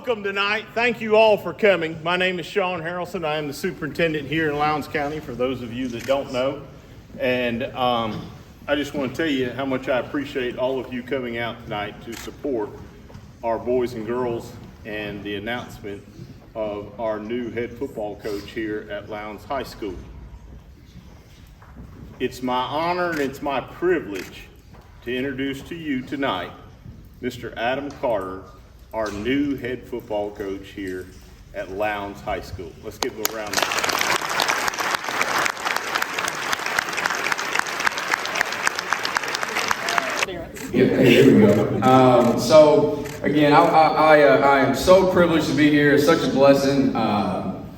welcome tonight. Thank you all for coming. My name is Sean Harrelson. I am the superintendent here in Lowndes County, for those of you that don't know. And I just want to tell you how much I appreciate all of you coming out tonight to support our boys and girls and the announcement of our new head football coach here at Lowndes High School. It's my honor and it's my privilege to introduce to you tonight Mr. Adam Carter, our new head football coach here at Lowndes High School. Let's give him a round of applause. Here we go. So again, I am so privileged to be here. It's such a blessing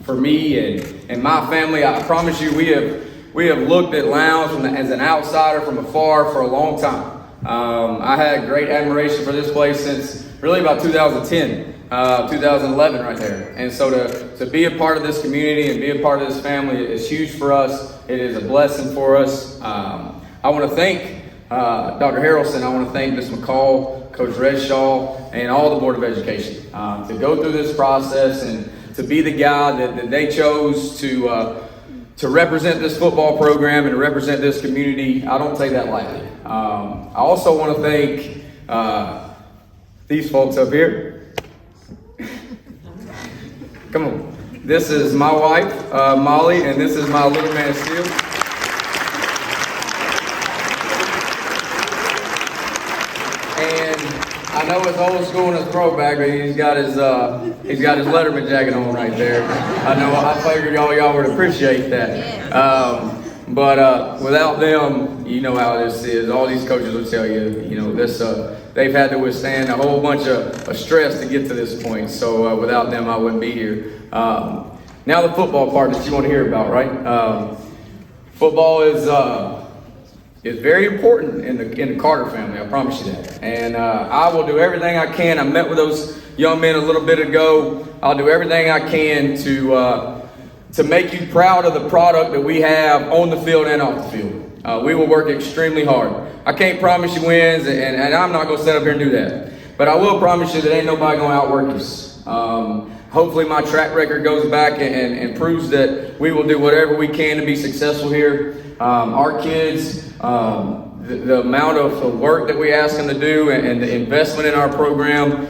for me and my family. I promise you, we have looked at Lowndes as an outsider from afar for a long time. I had great admiration for this place since really about 2010, 2011 right there. And so to be a part of this community and be a part of this family is huge for us. It is a blessing for us. I want to thank Dr. Harrelson. I want to thank Ms. McCall, Coach Redshaw, and all the Board of Education to go through this process and to be the guy that they chose to represent this football program and to represent this community. I don't take that lightly. I also want to thank these folks up here. Come on. This is my wife, Molly, and this is my little man, Steel. I know it's old school and it's throwback, but he's got his Letterman jacket on right there. I figured y'all would appreciate that. But without them, you know how this is. All these coaches will tell you, this. They've had to withstand a whole bunch of stress to get to this point. So without them, I wouldn't be here. Now the football part that you want to hear about, right? Football is very important in the Carter family. I promise you that. And I will do everything I can. I met with those young men a little bit ago. I'll do everything I can to make you proud of the product that we have on the field and off the field. We will work extremely hard. I can't promise you wins, and I'm not going to sit up here and do that. But I will promise you that ain't nobody going to outwork us. Hopefully my track record goes back and proves that we will do whatever we can to be successful here. Our kids, the amount of work that we ask them to do and the investment in our program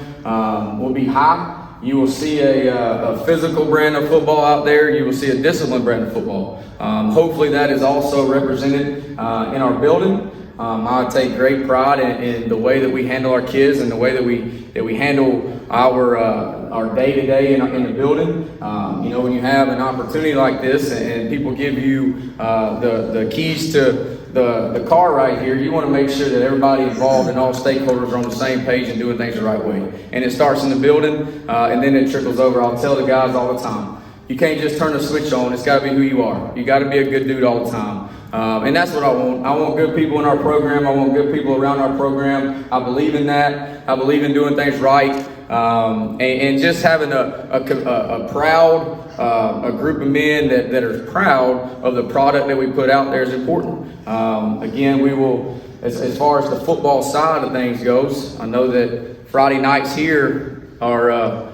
will be high. You will see a physical brand of football out there. You will see a disciplined brand of football. Hopefully that is also represented in our building. I take great pride in the way that we handle our kids and the way that we handle our day-to-day in the building. When you have an opportunity like this and people give you the keys to the car right here, you want to make sure that everybody involved and all stakeholders are on the same page and doing things the right way. And it starts in the building and then it trickles over. I'll tell the guys all the time, you can't just turn the switch on. It's got to be who you are. You got to be a good dude all the time. And that's what I want. I want good people in our program. I want good people around our program. I believe in that. I believe in doing things right. And just having a proud group of men that are proud of the product that we put out there is important. Again, we will, as far as the football side of things goes, I know that Friday nights here are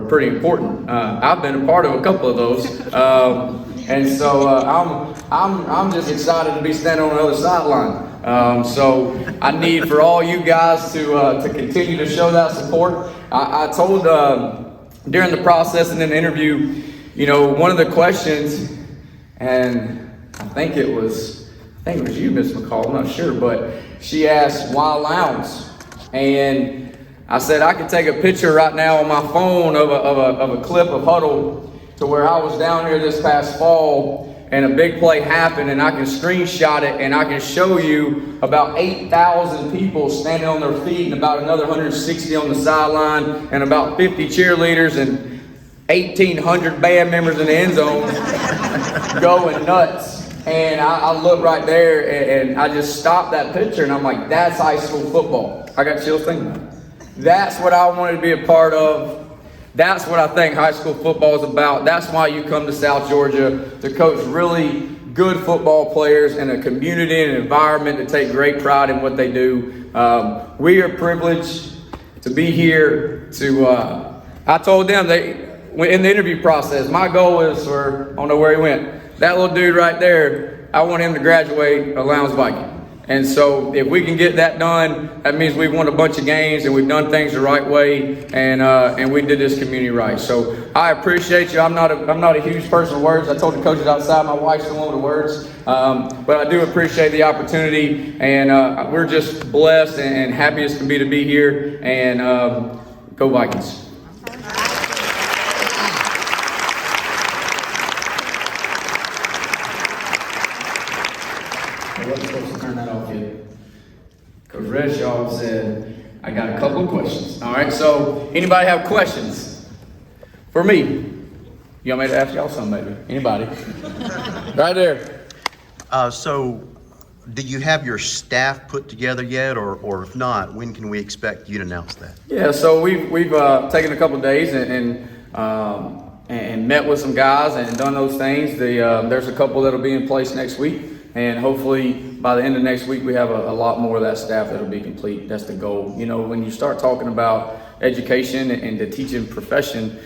pretty important. I've been a part of a couple of those. And so I'm just excited to be standing on the other sideline. So I need for all you guys to continue to show that support. I told during the process and in the interview, one of the questions, and I think it was you, Ms. McCall, I'm not sure, but she asked, why Lowndes? And I said I could take a picture right now on my phone of a clip of Huddle to where I was down here this past fall and a big play happened, and I can screenshot it and I can show you about 8,000 people standing on their feet and about another 160 on the sideline and about 50 cheerleaders and 1,800 band members in the end zone going nuts. And I look right there and I just stopped that picture and I'm like, that's high school football. I got chills thinking about it. That's what I wanted to be a part of. That's what I think high school football is about. That's why you come to South Georgia, to coach really good football players in a community and an environment that take great pride in what they do. We are privileged to be here to I told them in the interview process, my goal is for, I don't know where he went, that little dude right there, I want him to graduate a Lowndes Viking. And so if we can get that done, that means we've won a bunch of games and we've done things the right way, and we did this community right. So I appreciate you. I'm not a huge person of words. I told the coaches outside, my wife's the one with the words. But I do appreciate the opportunity, and we're just blessed and happy as can be to be here. And go Vikings. I wasn't supposed to turn that off yet. Coach Resh, y'all said, I got a couple of questions. All right, so anybody have questions for me? You want me to ask y'all something, maybe? Anybody? Right there. So, do you have your staff put together yet, or if not, when can we expect you to announce that? Yeah, so we've taken a couple of days and met with some guys and done those things. There's a couple that'll be in place next week, and hopefully by the end of next week we have a lot more of that staff that'll be complete. That's the goal. You know, when you start talking about education and the teaching profession,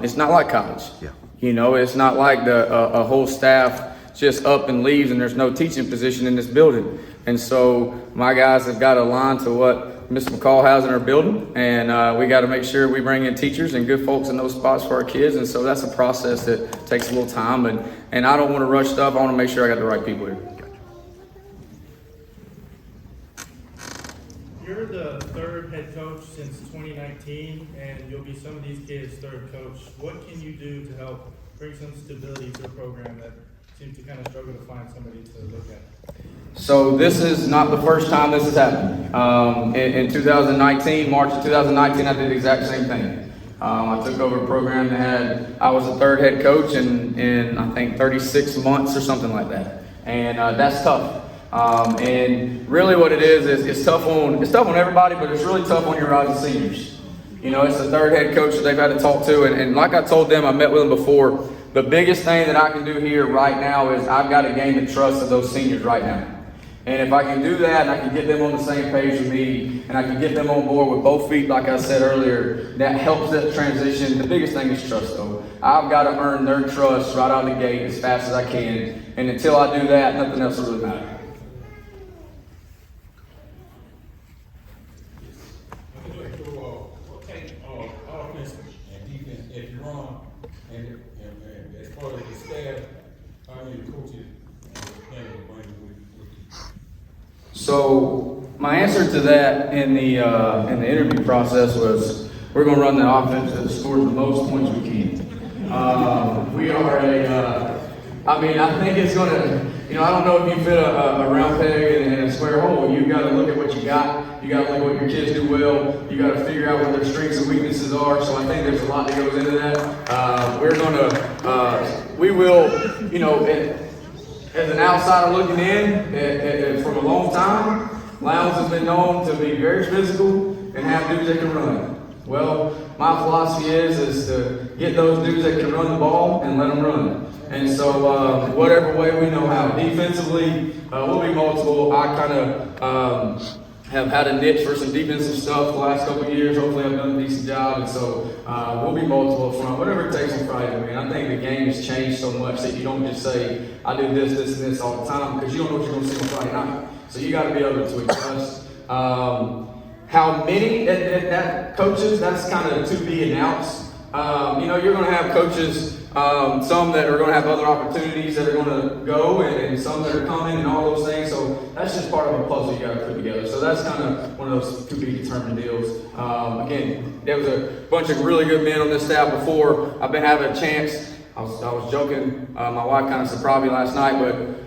it's not like college. Yeah. You know, it's not like a whole staff just up and leaves and there's no teaching position in this building. And so my guys have got to align to what Ms. McCall has in her building, and we got to make sure we bring in teachers and good folks in those spots for our kids. And so that's a process that takes a little time, and I don't want to rush stuff. I want to make sure I got the right people here. You're the third head coach since 2019, and you'll be some of these kids' third coach. What can you do to help bring some stability to a program that seems to kind of struggle to find somebody to look at? So this is not the first time this has happened. In 2019, March of 2019, I did the exact same thing. I took over a program that I was the third head coach in I think 36 months or something like that. And that's tough. And really what it is it's tough on everybody, but it's really tough on your rising seniors. You know, it's the third head coach that they've had to talk to. And like I told them, I met with them before, the biggest thing that I can do here right now is I've got to gain the trust of those seniors right now. And if I can do that, and I can get them on the same page with me, and I can get them on board with both feet, like I said earlier, that helps that transition. The biggest thing is trust, though. I've got to earn their trust right out of the gate as fast as I can. And until I do that, nothing else will really matter. Offense and defense, if you run, and as far as the staff, how many coaches can bring with you? So my answer to that in the interview process was we're going to run the offense that scores the most points we can. We are I think it's going to, I don't know if you fit a round peg in a square hole. You've got to look at what you got. You got to look at what your kids do well. You got to figure out what their strengths and weaknesses are. So I think there's a lot that goes into that. We will, as an outsider looking in, from a long time, Lowndes has been known to be very physical and have dudes that can run. Well, my philosophy is to get those dudes that can run the ball and let them run. And so whatever way we know how. Defensively, we'll be multiple. I kind of have had a niche for some defensive stuff the last couple of years. Hopefully I've done a decent job. And so we'll be multiple up front. Whatever it takes on Friday. I mean, I think the game has changed so much that you don't just say, I do this, this, and this all the time, because you don't know what you're going to see on Friday night. So you got to be able to adjust. How many that coaches, that's kind of to be announced. You're going to have coaches, some that are going to have other opportunities that are going to go, and some that are coming, and all those things. So that's just part of a puzzle you got to put together. So that's kind of one of those to be determined deals. Again, there was a bunch of really good men on this staff before. I've been having a chance. I was joking. My wife kind of surprised me last night, but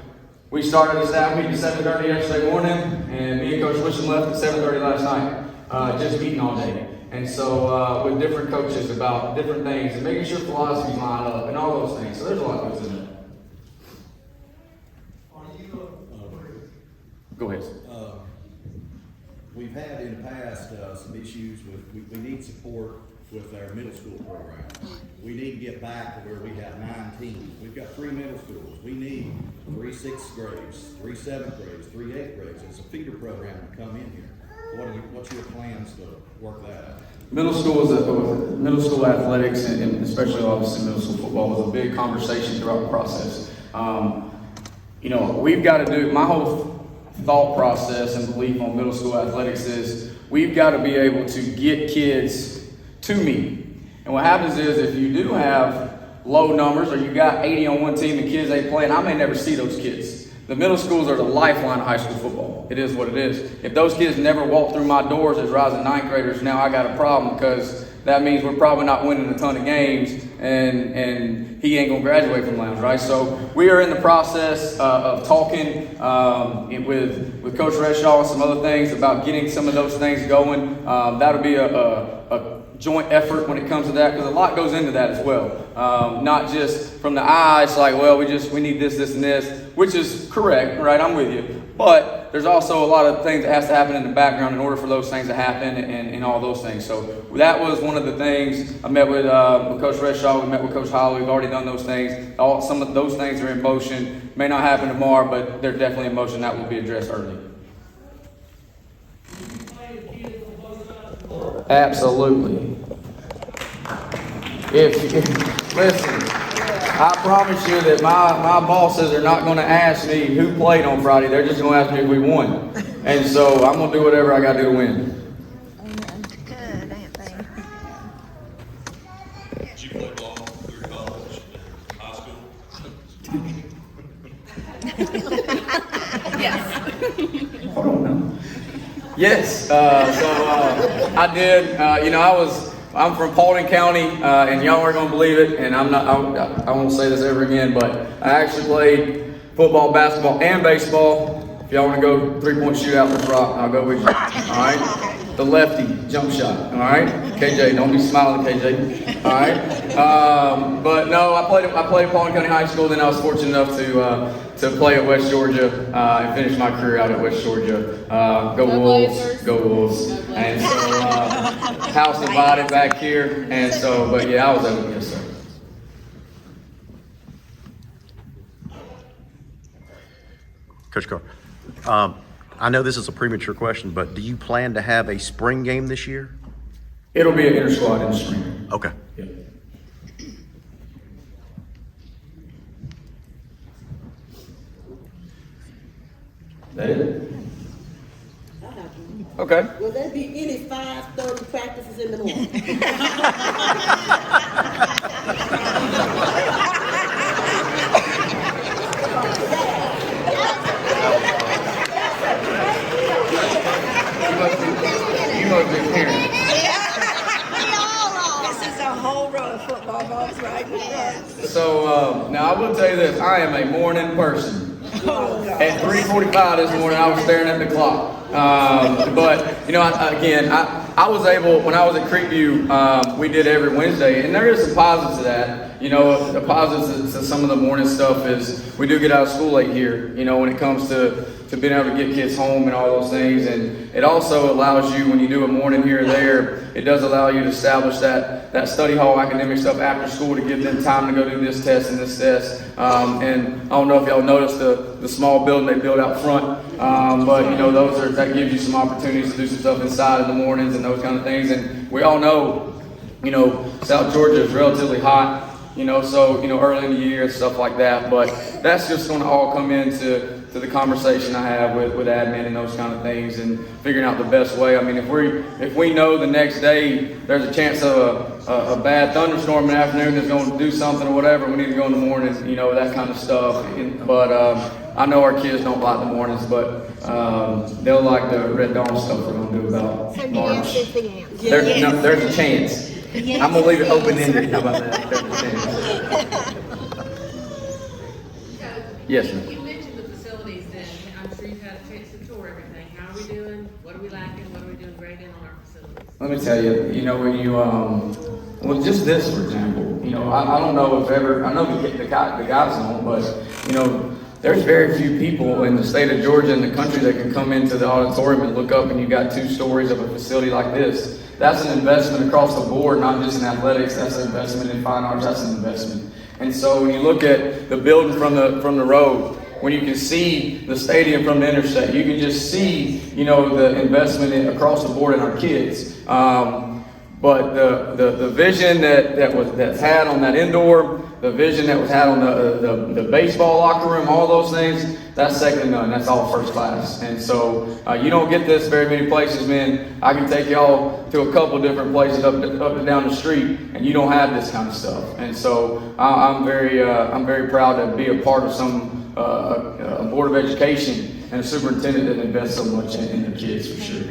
we started the staff meeting at 7:30 yesterday morning, and me and Coach Wisham left at 7:30 last night, just meeting all day. And so with different coaches about different things and making sure philosophies line up and all those things. So there's a lot that goes in it. Go ahead. We've had in the past some issues with, we need support with our middle school program. We need to get back to where we have 9 teams. We've got 3 middle schools. We need 3 6th grades, 3 7th grades, 3 8th grades. It's a feeder program to come in here. What's your plans to work that out? Middle school athletics, and especially obviously middle school football, was a big conversation throughout the process. We've got to do, my whole thought process and belief on middle school athletics is we've got to be able to get kids to me. And what happens is if you do have low numbers or you got 80 on one team and kids ain't playing, I may never see those kids. The middle schools are the lifeline of high school football. It is what it is. If those kids never walk through my doors as rising ninth graders, now I got a problem, because that means we're probably not winning a ton of games, and he ain't gonna graduate from Lowndes, right? So we are in the process of talking with Coach Redshaw and some other things about getting some of those things going. That'll be a joint effort when it comes to that, because a lot goes into that as well. Not just from the eyes, like, well, we need this, and this, which is correct, right? I'm with you. But there's also a lot of things that has to happen in the background in order for those things to happen, and all those things. So that was one of the things. I met with Coach Redshaw. We met with Coach Holly. We've already done those things. Some of those things are in motion. May not happen tomorrow, but they're definitely in motion. That will be addressed early. Absolutely. Listen, I promise you that my bosses are not going to ask me who played on Friday. They're just going to ask me if we won. And so I'm going to do whatever I got to do to win. Good, ain't they? Did you play ball through college, high school? Hold on now. Yes, I did. I'm from Paulding County, and y'all aren't gonna believe it. And I won't say this ever again, but I actually played football, basketball, and baseball. If y'all want to go 3-point shootout, let's rock. I'll go with you. All right. The lefty jump shot. All right. KJ, don't be smiling, KJ. All right. But no, I played at Paulding County High School. Then I was fortunate enough to play at West Georgia and finish my career out at West Georgia. Go Wolves, go Wolves. And so house divided back here. And so, but yeah, I was able to get started. Coach Carr, I know this is a premature question, but do you plan to have a spring game this year? It'll be an inter-squad in the spring. Okay. Yeah. That it? Okay. Will there be any 5:30 practices in the morning? You must be parent. This is a whole row of football balls right here. So now I will tell you this: I am a morning person. At 3:45 this morning, I was staring at the clock. But I was able, when I was at Creekview, we did every Wednesday, and there is some positives to that. The positives to some of the morning stuff is we do get out of school late here. When it comes to being able to get kids home and all those things, and it also allows you, when you do a morning here or there, it does allow you to establish that study hall academic stuff after school to give them time to go do this test and this test. And I don't know if y'all noticed the small building they built out front, but that gives you some opportunities to do some stuff inside in the mornings and those kind of things. And we all know, South Georgia is relatively hot. So early in the year and stuff like that, but that's just going to all come into the conversation I have with admin and those kind of things, and figuring out the best way. I mean, if we know the next day there's a chance of a bad thunderstorm in the afternoon that's going to do something or whatever, we need to go in the morning, that kind of stuff. But I know our kids don't like the mornings, but they'll like the Red Dawn stuff we're going to do about March. There's a chance. I'm going to leave it open-ended. How about that? There's a chance. Yes, ma'am. You mentioned the facilities then. I'm sure you've had a chance to tour everything. How are we doing? What are we lacking? What are we doing great in on our facilities? Let me tell you, when you, well, just this, for example, I don't know if ever, I know the guys don't, but, there's very few people in the state of Georgia and the country that can come into the auditorium and look up and you got 2 stories of a facility like this. That's an investment across the board, not just in athletics. That's an investment in fine arts. That's an investment. And so when you look at the building from the road, when you can see the stadium from the interstate. You can just see, the investment across the board in our kids. But the vision that's had on that indoor, the vision that was had on the baseball locker room, all those things, that's second to none. That's all first class. And so you don't get this very many places, man. I can take y'all to a couple different places up and down the street, and you don't have this kind of stuff. And so I'm very proud to be a part of a board of education and a superintendent that invests so much in the kids, for sure.